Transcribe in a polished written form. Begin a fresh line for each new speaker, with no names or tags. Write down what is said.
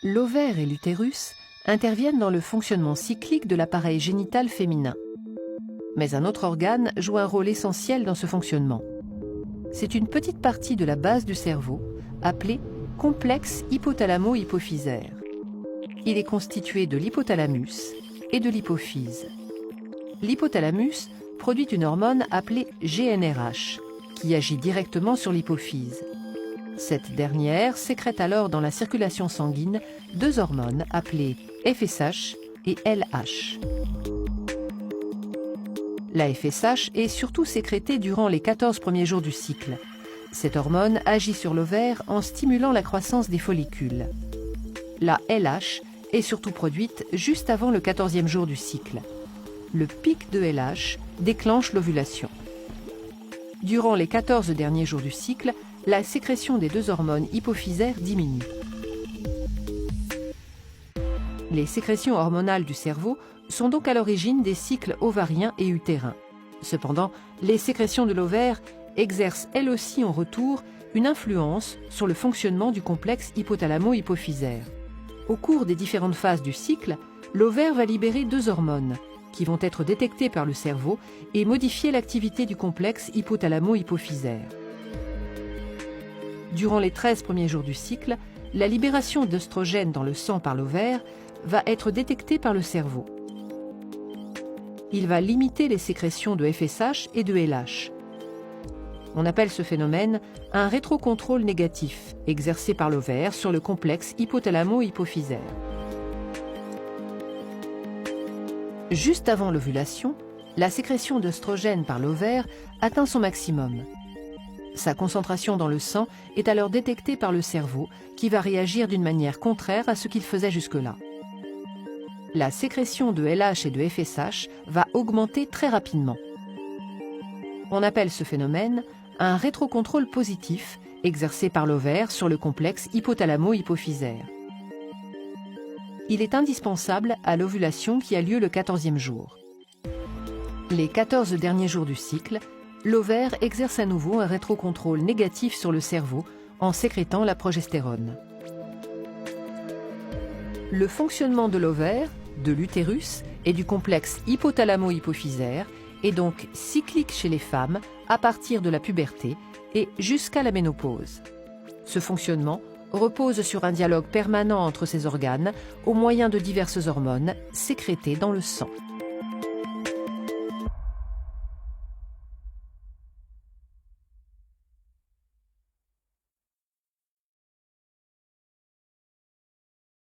L'ovaire et l'utérus interviennent dans le fonctionnement cyclique de l'appareil génital féminin. Mais un autre organe joue un rôle essentiel dans ce fonctionnement. C'est une petite partie de la base du cerveau, appelée complexe hypothalamo-hypophysaire. Il est constitué de l'hypothalamus et de l'hypophyse. L'hypothalamus produit une hormone appelée GnRH, qui agit directement sur l'hypophyse. Cette dernière sécrète alors dans la circulation sanguine deux hormones appelées FSH et LH. La FSH est surtout sécrétée durant les 14 premiers jours du cycle. Cette hormone agit sur l'ovaire en stimulant la croissance des follicules. La LH est surtout produite juste avant le 14e jour du cycle. Le pic de LH déclenche l'ovulation. Durant les 14 derniers jours du cycle, la sécrétion des deux hormones hypophysaires diminue. Les sécrétions hormonales du cerveau sont donc à l'origine des cycles ovariens et utérins. Cependant, les sécrétions de l'ovaire exercent elles aussi en retour une influence sur le fonctionnement du complexe hypothalamo-hypophysaire. Au cours des différentes phases du cycle, l'ovaire va libérer deux hormones qui vont être détectées par le cerveau et modifier l'activité du complexe hypothalamo-hypophysaire. Durant les 13 premiers jours du cycle, la libération d'œstrogènes dans le sang par l'ovaire va être détectée par le cerveau. Il va limiter les sécrétions de FSH et de LH. On appelle ce phénomène un rétrocontrôle négatif exercé par l'ovaire sur le complexe hypothalamo-hypophysaire. Juste avant l'ovulation, la sécrétion d'œstrogènes par l'ovaire atteint son maximum. Sa concentration dans le sang est alors détectée par le cerveau qui va réagir d'une manière contraire à ce qu'il faisait jusque-là. La sécrétion de LH et de FSH va augmenter très rapidement. On appelle ce phénomène un rétrocontrôle positif exercé par l'ovaire sur le complexe hypothalamo-hypophysaire. Il est indispensable à l'ovulation qui a lieu le 14e jour. Les 14 derniers jours du cycle, l'ovaire exerce à nouveau un rétrocontrôle négatif sur le cerveau en sécrétant la progestérone. Le fonctionnement de l'ovaire, de l'utérus et du complexe hypothalamo-hypophysaire est donc cyclique chez les femmes à partir de la puberté et jusqu'à la ménopause. Ce fonctionnement repose sur un dialogue permanent entre ces organes au moyen de diverses hormones sécrétées dans le sang.